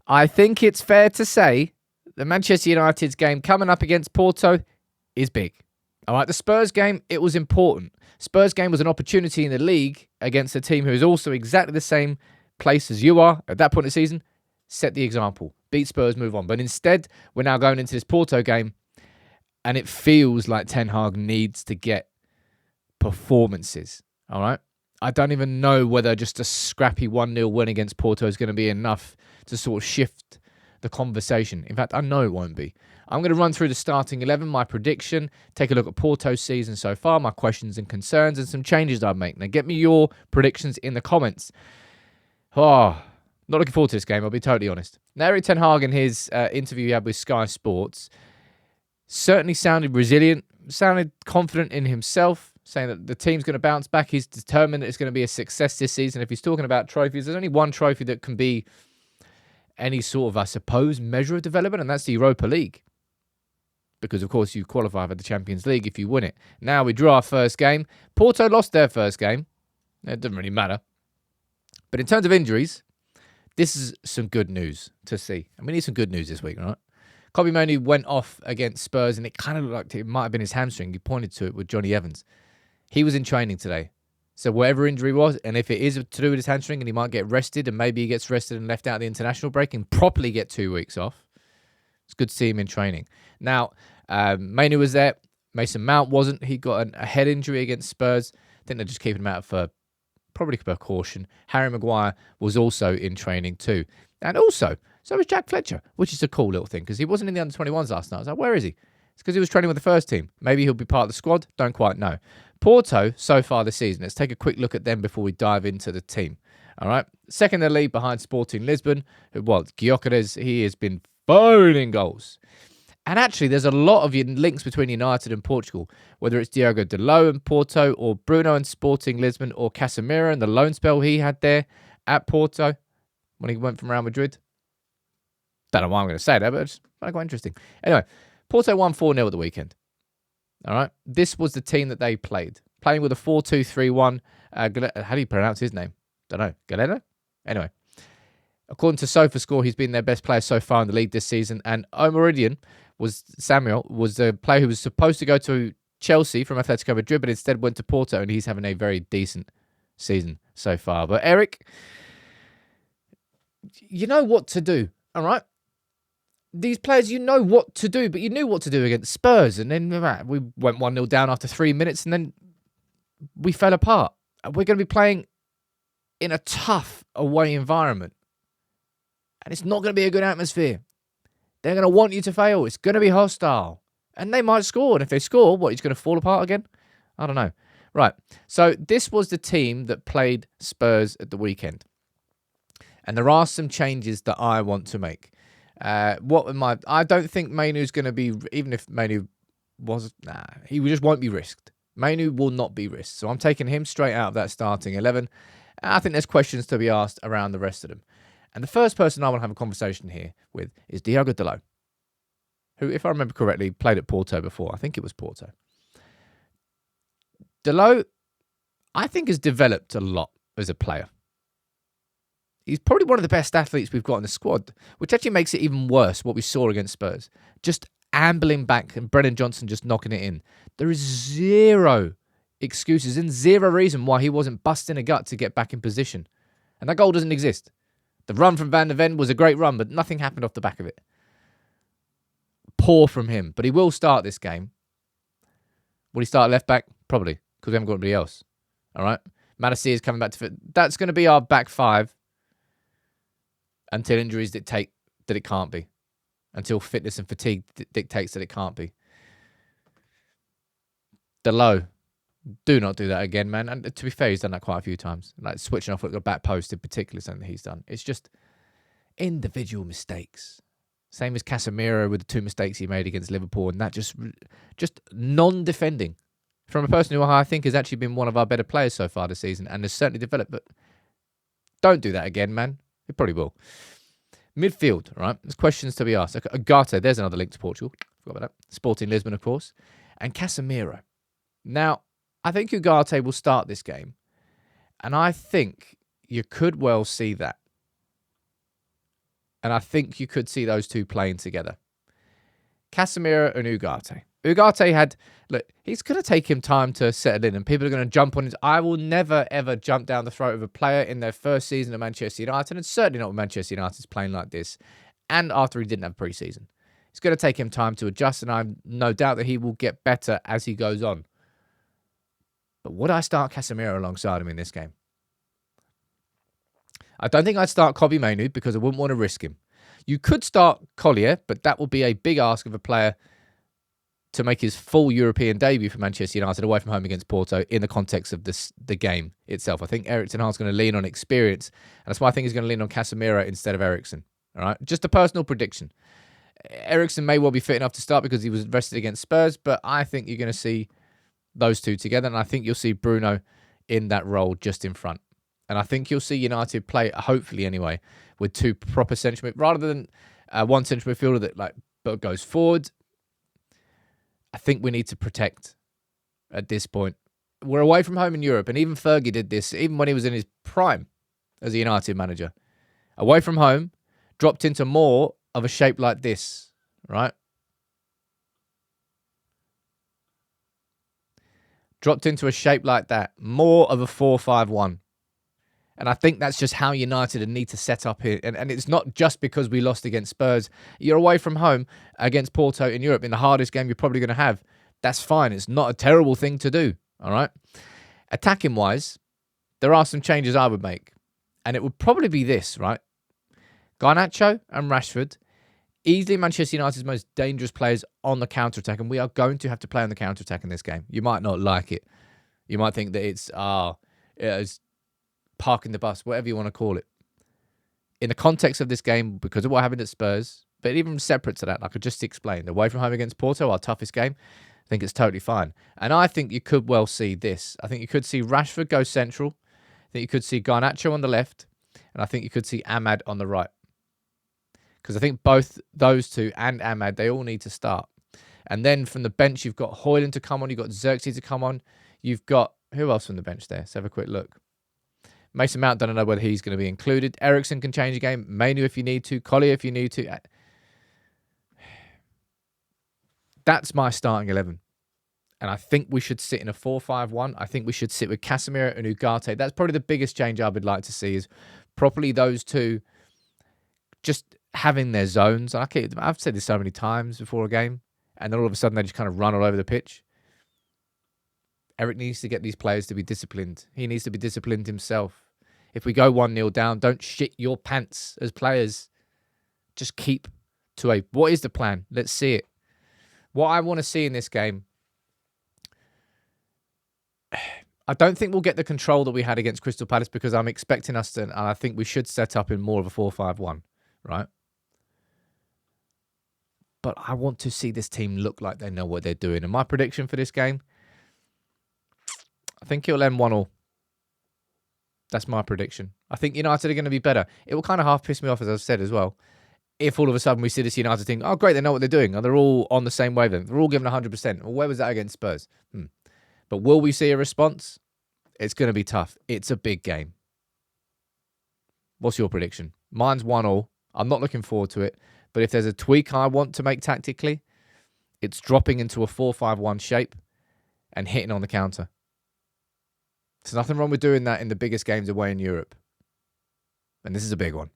I think it's fair to say that Manchester United's game coming up against Porto is big. All right, the Spurs game, it was important. Spurs game was an opportunity in the league against a team who is also exactly the same place as you are at that point in the season. Set the example. Beat Spurs, move on. But instead, we're now going into this Porto game, and it feels like Ten Hag needs to get performances. All right? I don't even know whether just a scrappy 1-0 win against Porto is going to be enough to sort of shift the conversation. In fact, I know it won't be. I'm going to run through the starting 11, my prediction, take a look at Porto's season so far, my questions and concerns, and some changes I'd make. Now, get me your predictions in the comments. Oh, not looking forward to this game, I'll be totally honest. Now, Erik Ten Hag in his interview he had with Sky Sports certainly sounded resilient, sounded confident in himself, saying that the team's going to bounce back. He's determined that it's going to be a success this season. If he's talking about trophies, there's only one trophy that can be any sort of, I suppose, measure of development, and that's the Europa League. Because, of course, you qualify for the Champions League if you win it. Now, we draw our first game. Porto lost their first game. It doesn't really matter. But in terms of injuries, this is some good news to see. And we need some good news this week, right? Kobbie Mainoo went off against Spurs, and it kind of looked like it might have been his hamstring. He pointed to it with Johnny Evans. He was in training today. So whatever injury was, and if it is to do with his hamstring and he might get rested, and maybe he gets rested and left out the international break and properly get 2 weeks off, it's good to see him in training. Now, Mainoo was there. Mason Mount wasn't. He got a head injury against Spurs. I think they're just keeping him out for probably precaution. Harry Maguire was also in training too. And also, so was Jack Fletcher, which is a cool little thing because he wasn't in the under-21s last night. I was like, where is he? It's because he was training with the first team. Maybe he'll be part of the squad. Don't quite know. Porto, so far this season, let's take a quick look at them before we dive into the team. All right. Second in the league behind Sporting Lisbon. Gyökeres, he has been firing goals. And actually, there's a lot of links between United and Portugal, whether it's Diogo Dalot and Porto, or Bruno and Sporting Lisbon, or Casemiro and the loan spell he had there at Porto when he went from Real Madrid. Don't know why I'm going to say that, but it's quite interesting. Anyway, Porto won 4-0 at the weekend. All right. This was the team that they played. Playing with a 4-2-3-1. How do you pronounce his name? Don't know. Galeno? Anyway. According to SofaScore, he's been their best player so far in the league this season. And Samuel was the player who was supposed to go to Chelsea from Atletico Madrid, but instead went to Porto, and he's having a very decent season so far. But Erik, you know what to do, all right? These players, you know what to do, but you knew what to do against Spurs. And then we went 1-0 down after 3 minutes, and then we fell apart. We're going to be playing in a tough away environment. And it's not going to be a good atmosphere. They're going to want you to fail. It's going to be hostile. And they might score. And if they score, what, he's going to fall apart again? I don't know. Right. So this was the team that played Spurs at the weekend. And there are some changes that I want to make. I don't think Mainoo's going to be, even if Mainoo he just won't be risked. Mainoo will not be risked. So I'm taking him straight out of that starting 11. I think there's questions to be asked around the rest of them. And the first person I want to have a conversation here with is Diogo Dalot, who, if I remember correctly, played at Porto before. I think it was Porto. Dalot, I think, has developed a lot as a player. He's probably one of the best athletes we've got in the squad, which actually makes it even worse, what we saw against Spurs. Just ambling back and Brennan Johnson just knocking it in. There is zero excuses and zero reason why he wasn't busting a gut to get back in position. And that goal doesn't exist. The run from Van der Ven was a great run, but nothing happened off the back of it. Poor from him, but he will start this game. Will he start left back? Probably, because we haven't got anybody else. All right? Madison is coming back to fit. That's going to be our back five until injuries dictate that it can't be. Until fitness and fatigue dictates that it can't be. Dalot, do not do that again, man. And to be fair, he's done that quite a few times. Like switching off at the back post in particular, something that he's done. It's just individual mistakes. Same as Casemiro with the 2 mistakes he made against Liverpool, and that just non-defending from a person who I think has actually been one of our better players so far this season and has certainly developed. But don't do that again, man. It probably will. Midfield, right? There's questions to be asked. Ugarte, there's another link to Portugal. Forgot about that. Sporting Lisbon, of course. And Casemiro. Now, I think Ugarte will start this game. And I think you could well see that. And I think you could see those two playing together. Casemiro and Ugarte. Ugarte had, look, he's going to take him time to settle in and people are going to jump on his. I will never, ever jump down the throat of a player in their first season at Manchester United, and certainly not when Manchester United's playing like this, and after he didn't have pre-season. It's going to take him time to adjust, and I've no doubt that he will get better as he goes on. But would I start Casemiro alongside him in this game? I don't think I'd start Kobbie Mainoo because I wouldn't want to risk him. You could start Collier, but that will be a big ask of a player to make his full European debut for Manchester United away from home against Porto in the context of the game itself. I think Erik Ten Hag's going to lean on experience, and that's why I think he's going to lean on Casemiro instead of Eriksen. All right, just a personal prediction. Eriksen may well be fit enough to start because he was rested against Spurs, but I think you're going to see those two together, and I think you'll see Bruno in that role just in front. And I think you'll see United play, hopefully anyway, with two proper central mid rather than one central midfielder that goes forward. I think we need to protect at this point. We're away from home in Europe, and even Fergie did this, even when he was in his prime as a United manager. Away from home, dropped into more of a shape like this, right? Dropped into a shape like that, more of a 4-5-1. And I think that's just how United need to set up here. And it's not just because we lost against Spurs. You're away from home against Porto in Europe in the hardest game you're probably going to have. That's fine. It's not a terrible thing to do. All right. Attacking-wise, there are some changes I would make. And it would probably be this, right? Garnacho and Rashford, easily Manchester United's most dangerous players on the counter-attack. And we are going to have to play on the counter-attack in this game. You might not like it. You might think that it's parking the bus, whatever you want to call it. In the context of this game, because of what happened at Spurs, but even separate to that, like I just explained, away from home against Porto, our toughest game, I think it's totally fine. And I think you could well see this. I think you could see Rashford go central. I think you could see Garnacho on the left. And I think you could see Ahmad on the right. Because I think both those two and Ahmad, they all need to start. And then from the bench, you've got Højlund to come on. You've got Xerxes to come on. You've got, who else from the bench there? Let's have a quick look. Mason Mount, don't know whether he's going to be included. Eriksen can change the game. Mainoo if you need to. Collier if you need to. That's my starting 11. And I think we should sit in a 4-5-1. I think we should sit with Casemiro and Ugarte. That's probably the biggest change I would like to see is properly those two just having their zones. I've said this so many times before a game. And then all of a sudden they just kind of run all over the pitch. Erik needs to get these players to be disciplined. He needs to be disciplined himself. If we go 1-0 down, don't shit your pants as players. Just keep to what is the plan? Let's see it. What I want to see in this game, I don't think we'll get the control that we had against Crystal Palace because I'm expecting us to, and I think we should set up in more of a 4-5-1, right? But I want to see this team look like they know what they're doing. And my prediction for this game, I think it'll end 1-1. That's my prediction. I think United are going to be better. It will kind of half piss me off, as I've said as well, if all of a sudden we see this United team, oh, great, they know what they're doing. And they're all on the same wavelength. They're all giving 100%. Well, where was that against Spurs? But will we see a response? It's going to be tough. It's a big game. What's your prediction? Mine's 1-1. I'm not looking forward to it. But if there's a tweak I want to make tactically, it's dropping into a 4-5-1 shape and hitting on the counter. There's nothing wrong with doing that in the biggest games away in Europe. And this is a big one.